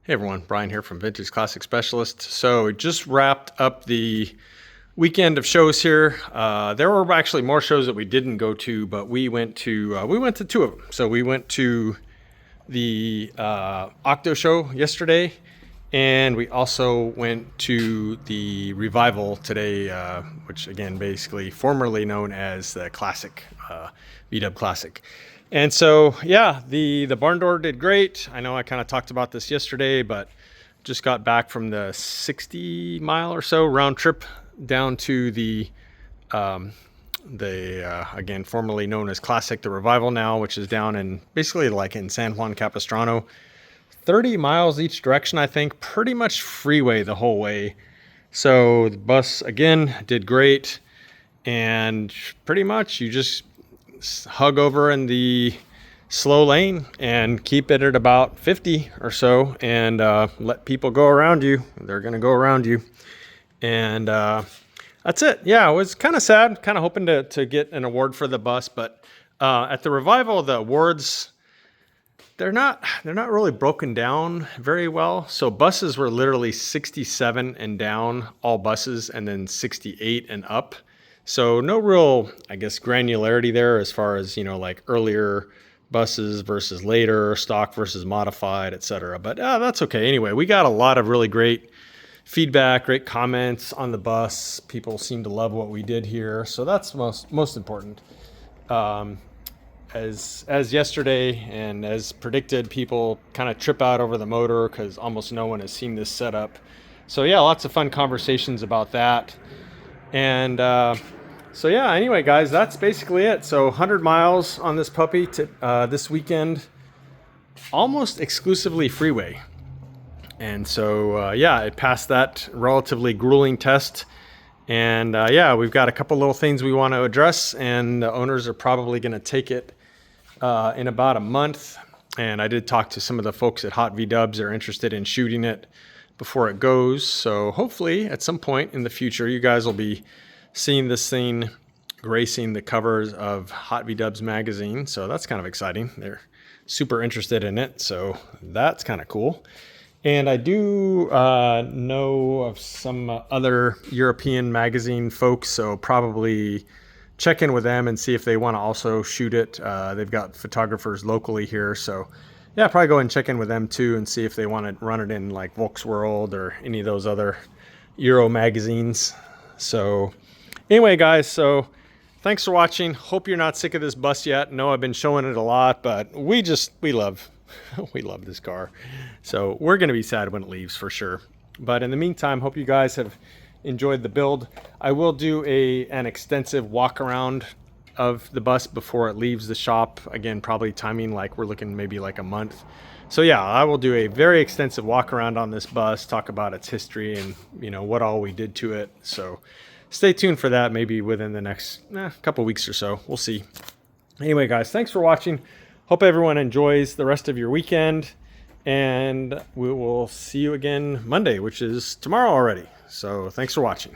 Hey everyone, Brian here from Vintage Classic Specialist. So we just wrapped up the weekend of shows here. There were actually more shows that we didn't go to, but we went to two of them. So we went to the OCTO Show yesterday, and we also went to the Revival today, which again, basically formerly known as the Classic, VW Classic. And so, yeah, the Barndoor did great. I know I kind of talked about this yesterday, but just got back from the 60-mile or so round trip down to the again, formerly known as Classic, the Revival now, which is down in basically like in San Juan Capistrano. 30 miles each direction, I think, pretty much freeway the whole way. So the bus, again, did great. And pretty much you just hug over in the slow lane and keep it at about 50 or so, and let people go around you. They're going to go around you. And that's it. Yeah, it was kind of sad, kind of hoping to get an award for the bus, but at the Revival, the awards, they're not really broken down very well. So buses were literally 67 and down, all buses, and then 68 and up. So no real, I guess, granularity there as far as, like earlier buses versus later, stock versus modified, etc. But that's okay. Anyway, we got a lot of really great feedback, great comments on the bus. People seem to love what we did here. So that's most important. As yesterday and as predicted, people kind of trip out over the motor because almost no one has seen this setup. So yeah, lots of fun conversations about that. And so yeah, anyway, guys, that's basically it. So 100 miles on this puppy this weekend, almost exclusively freeway. And so yeah, it passed that relatively grueling test. And yeah, we've got a couple little things we want to address, and the owners are probably going to take it in about a month. And I did talk to some of the folks at Hot VWs that are interested in shooting it before it goes. So hopefully at some point in the future, you guys will be seeing this thing gracing the covers of Hot VWs magazine. So that's kind of exciting. They're super interested in it. So that's kind of cool. And I do know of some other European magazine folks. So probably check in with them and see if they want to also shoot it. They've got photographers locally here. So yeah, probably go and check in with them too and see if they want to run it in like Volksworld or any of those other Euro magazines. So anyway, guys, so thanks for watching. Hope you're not sick of this bus yet. No, I've been showing it a lot, but we love this car. So we're going to be sad when it leaves for sure. But in the meantime, hope you guys have enjoyed the build. I will do an extensive walk around of the bus before it leaves the shop. Again, probably timing like we're looking maybe like a month. So yeah, I will do a very extensive walk around on this bus, talk about its history and what all we did to it. So stay tuned for that, maybe within the next couple weeks or so. We'll see. Anyway, guys, thanks for watching. Hope everyone enjoys the rest of your weekend, and we will see you again Monday, which is tomorrow already. So thanks for watching.